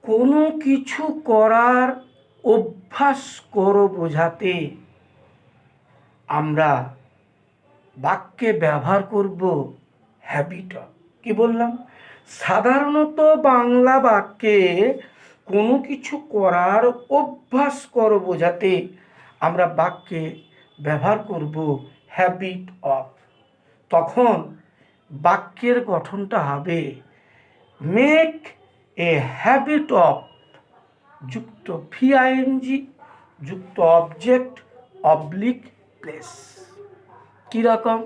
কোনো কিছু করার অভ্যাস করো বোঝাতে আমরা বাক্যে ব্যবহার করব হ্যাবিট অফ। কি বললাম? সাধারণত বাংলা বাক্যে কোনো কিছু করার অভ্যাস করো বোঝাতে আমরা বাক্যে ব্যবহার করব হ্যাবিট অফ। তখন বাক্যের গঠনটা হবে মেক এ হ্যাবিট অফ যুক্ত ভিআইএনজি যুক্ত অবজেক্ট অবলিক প্লেস। কীরকম?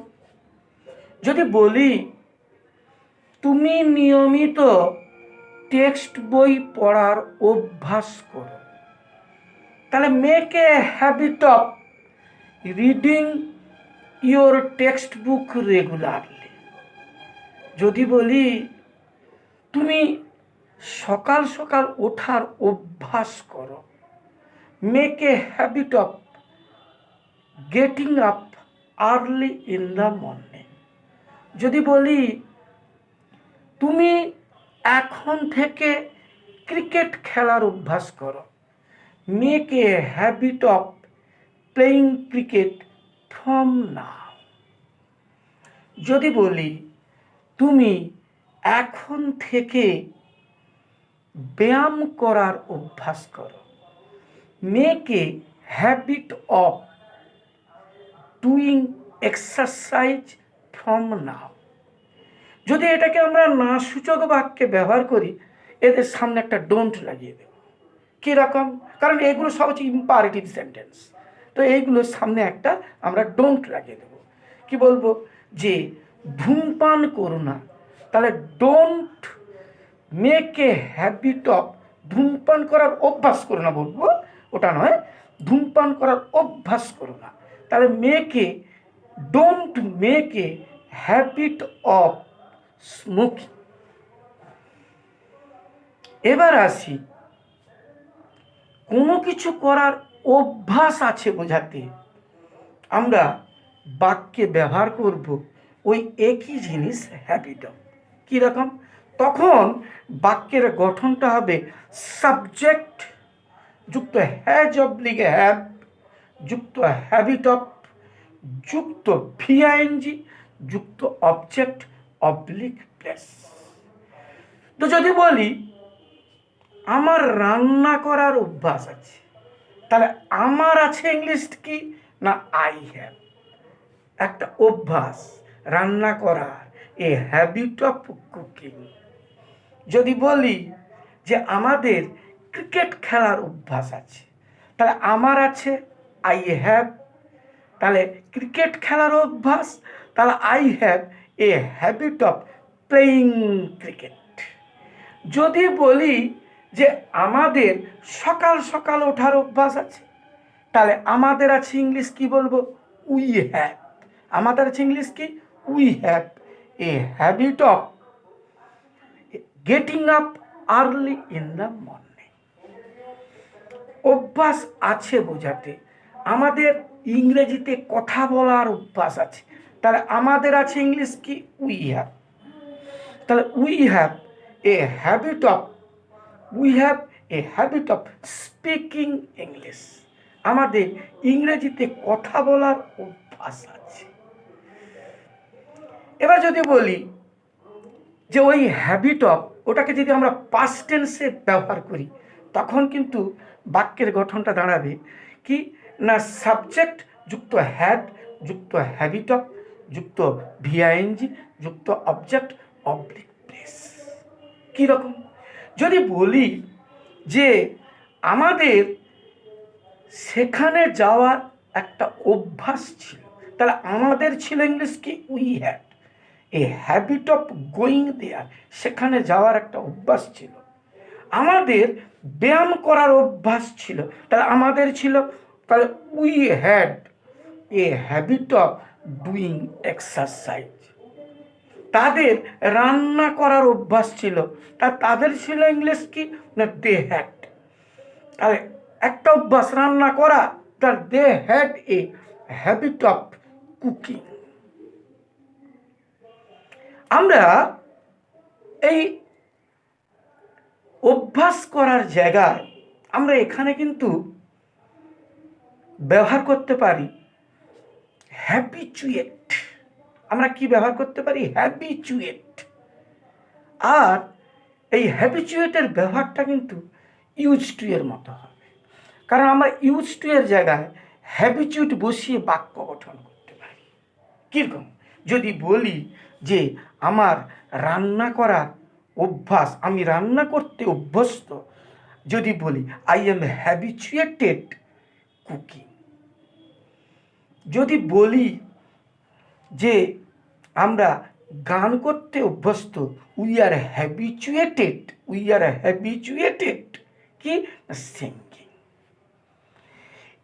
যদি বলি তুমি নিয়মিত টেক্সট বই পড়ার অভ্যাস করো, তাহলে make a habit of reading your text book regularly. যদি বলি তুমি সকাল সকাল ওঠার অভ্যাস করো, make a habit of getting up early in the morning. যদি বলি তুমি এখন থেকে ক্রিকেট খেলার অভ্যাস করো, make a habit of playing cricket from now. যদি বলি তুমি এখন থেকে ব্যায়াম করার অভ্যাস করো, make a habit of doing exercise from now. যদি এটাকে আমরা না সূচক বাক্যে ব্যবহার করি, এদের সামনে একটা ডোন্ট লাগিয়ে দেব। কীরকম? কারণ এগুলো সব হচ্ছে ইম্পারেটিভ সেন্টেন্স, তো এইগুলোর সামনে একটা আমরা ডোন্ট লাগিয়ে দেব। কি বলবো? যে ধূমপান করো না, তাহলে don't make a habit of ধূমপান করার অভ্যাস করো না বলবো, ওটা নয়, ধূমপান করার অভ্যাস করো না। তাহলে make a don't make a habit of smoking. এবার আসি কোনো কিছু করার অভ্যাস আছে বোঝাতে আমরা বাক্যে ব্যবহার করব ওই একই জিনিস হ্যাবিট অফ। কীরকম? তখন বাক্যের গঠনটা হবে সাবজেক্ট যুক্ত হ্যাজ অবলিক হ্যাভ যুক্ত হ্যাবিট অফ যুক্ত ভিআইএনজি যুক্ত অবজেক্ট অবলিক প্লেস। তো যদি বলি আমার রান্না করার অভ্যাস আছে, তাহলে আমার আছে ইংলিশ কি না আই হ্যাভ, একটা অভ্যাস রান্না করার, এ হ্যাবিট অফ কুকিং। যদি বলি যে আমাদের ক্রিকেট খেলার অভ্যাস আছে, তাহলে আমার আছে আই হ্যাভ, তাহলে ক্রিকেট খেলার অভ্যাস, তাহলে I have a habit of playing cricket. যদি বলি যে আমাদের সকাল সকাল ওঠার অভ্যাস আছে, তাহলে আমাদের আছে ইংলিশ কি বলবো? We have. আমাদের আছে ইংলিশ কি? We have a habit of getting up early in the morning. অভ্যাস আছে বোঝাতে আমাদের ইংরেজিতে কথা বলার অভ্যাস আছে, তাহলে আমাদের আছে ইংলিশ কি? We have. তাহলে we have a habit of speaking English. আমাদের ইংরেজিতে কথা বলার অভ্যাস আছে। এবার যদি বলি যে ওই হ্যাবিট অফ ওটাকে যদি আমরা পাস্ট টেন্সে ব্যবহার করি, তখন কিন্তু বাক্যের গঠনটা দাঁড়াবে কি না সাবজেক্ট যুক্ত হ্যাড যুক্ত হ্যাবিট অফ যুক্ত ভিআইএনজি যুক্ত অবজেক্ট অবলিক প্লেস। কীরকম? যদি বলি যে আমাদের সেখানে যাওয়ার একটা অভ্যাস ছিল, তাহলে আমাদের ছিল ইংলিশ কি? We had a habit of going there, সেখানে যাওয়ার একটা অভ্যাস ছিল। আমাদের ব্যায়াম করার অভ্যাস ছিল, তাহলে আমাদের ছিল, তাহলে we had a habit of doing exercise. তাদের রান্না করার অভ্যাস ছিল, তাদের ছিল ইংলিশ কি না দে হ্যাড। তাহলে একটা অভ্যাস রান্না করা, তার they had a habit of cooking. আমরা এই অভ্যাস করার জায়গায় আমরা এখানে কিন্তু ব্যবহার করতে পারি হ্যাবিচুয়েট। আমরা কি ব্যবহার করতে পারি? হ্যাবিচুয়েট। আর এই হ্যাবিচুয়েটের ব্যবহারটা কিন্তু ইউজ টু এর মতো হবে, কারণ আমরা ইউজ টু এর জায়গায় হ্যাবিচুয়েট বসিয়ে বাক্য গঠন করতে পারি। কীরকম? যদি বলি যে আমার রান্না করার অভ্যাস, আমি রান্না করতে অভ্যস্ত, যদি বলি আই এম হ্যাবিচুয়েটেড কুকিং। যদি বলি যে আমরা গান করতে অভ্যস্ত, উই আর হ্যাবিচুয়েটেড কি? সিঙ্গিং।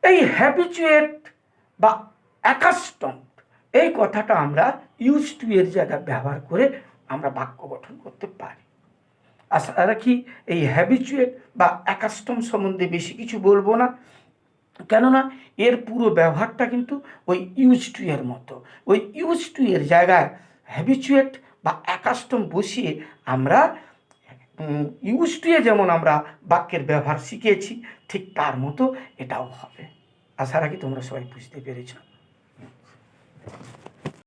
এই হ্যাবিচুয়েট বা অ্যাকাস্টম, এই কথাটা আমরা ইউজ টু এর জায়গায় ব্যবহার করে আমরা বাক্য গঠন করতে পারি। আশা রাখি এই হ্যাবিচুয়েট বা অ্যাকাস্টম সম্বন্ধে বেশি কিছু বলবো না, কেননা এর পুরো ব্যবহারটা কিন্তু ওই ইউজ টু এর মতো। ওই ইউজ টু এর জায়গায় হ্যাবিচুয়েট বা অ্যাকাস্টম বসিয়ে আমরা ইউজ টু এ যেমন আমরা বাক্যের ব্যবহার শিখেছি, ঠিক তার মতো এটাও হবে। আশা রাখি তোমরা সবাই বুঝতে পেরেছ।